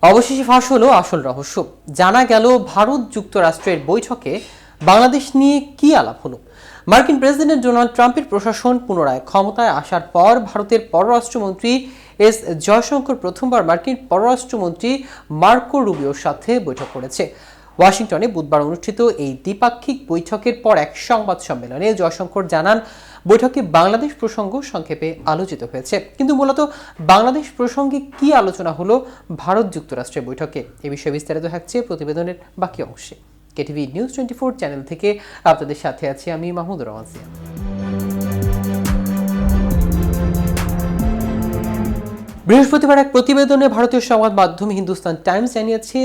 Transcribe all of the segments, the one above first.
অবশেষে ফাঁস হলো আসল রহস্য। জানা গেল ভারত যুক্তরাষ্ট্রের বৈঠকে বাংলাদেশ নিয়ে কি আলাপ হলো। মার্কিন প্রেসিডেন্ট ডোনাল্ড ট্রাম্পের প্রশাসন পুনরায় ক্ষমতায় আসার পর ভারতের পররাষ্ট্রমন্ত্রী এস জয়শঙ্কর প্রথমবার মার্কিন পররাষ্ট্রমন্ত্রী মার্কো রুবিওর সাথে বৈঠক করেছে। ওয়াশিংটনে বুধবার অনুষ্ঠিত এই দ্বিপাক্ষিক বৈঠকের পর এক সংবাদ সম্মেলনে জয়শঙ্কর জানান, বৈঠকে বাংলাদেশ প্রসঙ্গ সংক্ষেপে আলোচিত হয়েছে, কিন্তু মূলত বাংলাদেশ প্রসঙ্গে কি আলোচনা হলো ভারত যুক্তরাষ্ট্রের বৈঠকে, এ বিষয়ে বিস্তারিত থাকছে প্রতিবেদনের বাকি অংশে। কেটিভি নিউজ 24 চ্যানেল থেকে আপনাদের সাথে আছি আমি মাহমুদুর রহমান সিয়া। বৃহস্পতিবার এক প্রতিবেদনে ভারতীয় সংবাদ মাধ্যম হিন্দুস্তান টাইমস জানিয়েছে,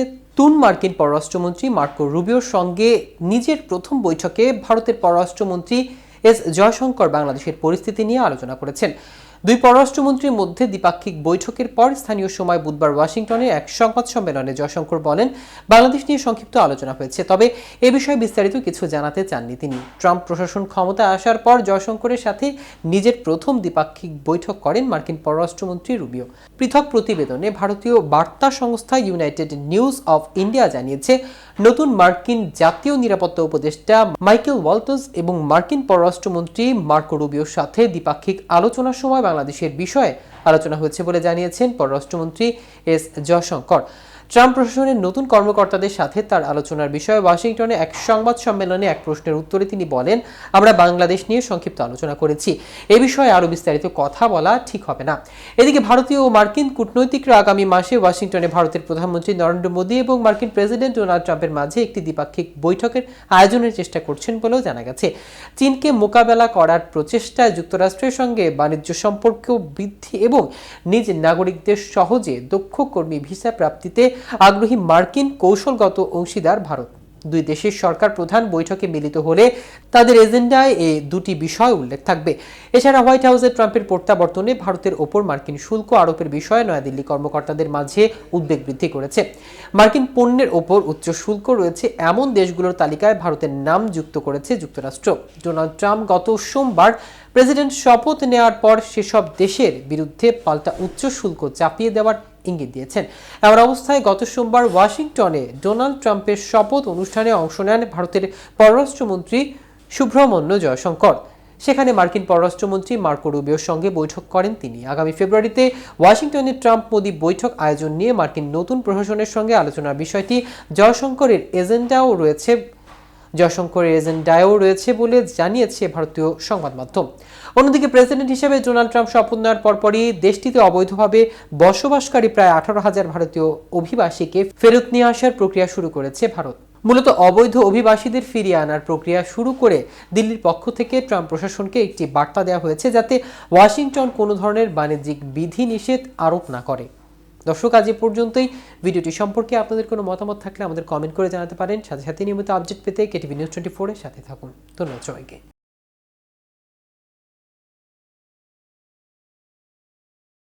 মার্কিন পররাষ্ট্রমন্ত্রী মার্কো রুবিওর সঙ্গে নিজের প্রথম বৈঠকে ভারতের পররাষ্ট্রমন্ত্রী এস জয়শঙ্কর বাংলাদেশের পরিস্থিতি নিয়ে আলোচনা করেছেন। দুই পররাষ্ট্রমন্ত্রীর মধ্যে দ্বিপাক্ষিক বৈঠকের পর স্থানীয় সময় বুধবার ওয়াশিংটনে এক সংবাদ সম্মেলনে জয়শঙ্কর বলেন, বাংলাদেশ নিয়ে সংক্ষিপ্ত আলোচনা হয়েছে, তবে এ বিষয়ে বিস্তারিত কিছু জানাতে চাননি তিনি। ট্রাম্প প্রশাসন ক্ষমতায় আসার পর জয়শঙ্করের সাথে নিজের প্রথম দ্বিপাক্ষিক বৈঠক করেন মার্কিন পররাষ্ট্রমন্ত্রী রুবিও। পৃথক প্রতিবেদনে ভারতীয় বার্তা সংস্থা ইউনাইটেড নিউজ অফ ইন্ডিয়া জানিয়েছে, নতুন মার্কিন জাতীয় নিরাপত্তা উপদেষ্টা মাইকেল ওয়ালটজ এবং মার্কিন পররাষ্ট্রমন্ত্রী মার্কো রুবিওর সাথে দ্বিপাক্ষিক আলোচনার সময় বাংলাদেশের বিষয়ে আলোচনা হয়েছে বলে জানিয়েছেন পররাষ্ট্রমন্ত্রী এস জয়শঙ্কর। ট্রাম্প প্রশাসনের নতুন কর্মকর্তাদের সাথে তার আলোচনার বিষয়ে ওয়াশিংটনে এক সংবাদ সম্মেলনে এক প্রশ্নের উত্তরে তিনি বলেন, আমরা বাংলাদেশ নিয়ে সংক্ষিপ্ত আলোচনা করেছি, এ বিষয়ে আরও বিস্তারিত কথা বলা ঠিক হবে না। এদিকে ভারতীয় ও মার্কিন কূটনৈতিকরা আগামী মাসে ওয়াশিংটনে ভারতের প্রধানমন্ত্রী নরেন্দ্র মোদী এবং মার্কিন প্রেসিডেন্ট ডোনাল্ড ট্রাম্পের মাঝে একটি দ্বিপাক্ষিক বৈঠকের আয়োজনের চেষ্টা করছেন বলেও জানা গেছে। চীনকে মোকাবেলা করার প্রচেষ্টায় যুক্তরাষ্ট্রের সঙ্গে বাণিজ্য সম্পর্ক বৃদ্ধি এবং নিজ নাগরিকদের সহজে দক্ষ কর্মী ভিসা প্রাপ্তিতে আগ্রহী মার্কিন কৌশলগত অংশীদার ভারত। দুই দেশের সরকার প্রধান বৈঠকে মিলিত হলে তাদের এজেন্ডায় এই দুটি বিষয় উল্লেখ থাকবে। এছাড়া হোয়াইট হাউসে ট্রাম্পের প্রত্যাবর্তনে ভারতের ওপর মার্কিন শুল্ক আরোপের বিষয়ে নয়াদিল্লি কর্মকর্তাদের মাঝে উদ্বেগ বৃদ্ধি করেছে। মার্কিন পণ্যের ওপর উচ্চ শুল্ক রয়েছে এমন দেশগুলোর তালিকায় ভারতের নাম যুক্ত করেছে যুক্তরাষ্ট্র। ডোনাল্ড ট্রাম্প গত সোমবার প্রেসিডেন্ট শপথ নেওয়ার পর সেসব দেশের বিরুদ্ধে পাল্টা উচ্চ শুল্ক চাপিয়ে দেওয়ার ইঙ্গিত দিয়েছেন। এমন অবস্থায় গত সোমবার ওয়াশিংটনে ডোনাল্ড ট্রাম্পের শপথ অনুষ্ঠানে অংশ নেন ভারতের পররাষ্ট্রমন্ত্রী সুব্রমণ্য জয়শঙ্কর। সেখানে মার্কিন পররাষ্ট্রমন্ত্রী মার্কো রুবিওর সঙ্গে বৈঠক করেন তিনি। আগামী ফেব্রুয়ারিতে ওয়াশিংটনে ট্রাম্প মোদি বৈঠক আয়োজন নিয়ে মার্কিন নতুন প্রশাসনের সঙ্গে আলোচনার বিষয়টি জয়শঙ্করের এজেন্ডাও রয়েছে বলে জানিয়েছে ভারতীয় সংবাদ মাধ্যম। অন্যদিকে প্রেসিডেন্ট হিসেবে ডোনাল্ড ট্রাম্প শপথ নেওয়ার পরপরই দেশটিতে অবৈধভাবে বসবাসকারী প্রায় 18,000 ভারতীয় অভিবাসীকে ফেরত নিয়ে আসার প্রক্রিয়া শুরু করেছে ভারত। মূলত অবৈধ অভিবাসীদের ফিরিয়ে আনার প্রক্রিয়া শুরু করে দিল্লির পক্ষ থেকে ট্রাম্প প্রশাসনকে একটি বার্তা দেওয়া হয়েছে, যাতে ওয়াশিংটন কোনো ধরনের বাণিজ্যিক বিধিনিষেধ আরোপ না করে। দর্শক, আজ এ পর্যন্তই। ভিডিওটি সম্পর্কে আপনাদের কোনো মতামত থাকলে আমাদের কমেন্ট করে জানাতে পারেন। সাথে সাথে নিয়মিত আপডেট পেতে কেটিভি নিউজ 24 এর সাথে থাকুন। ধন্যবাদ সবাইকে।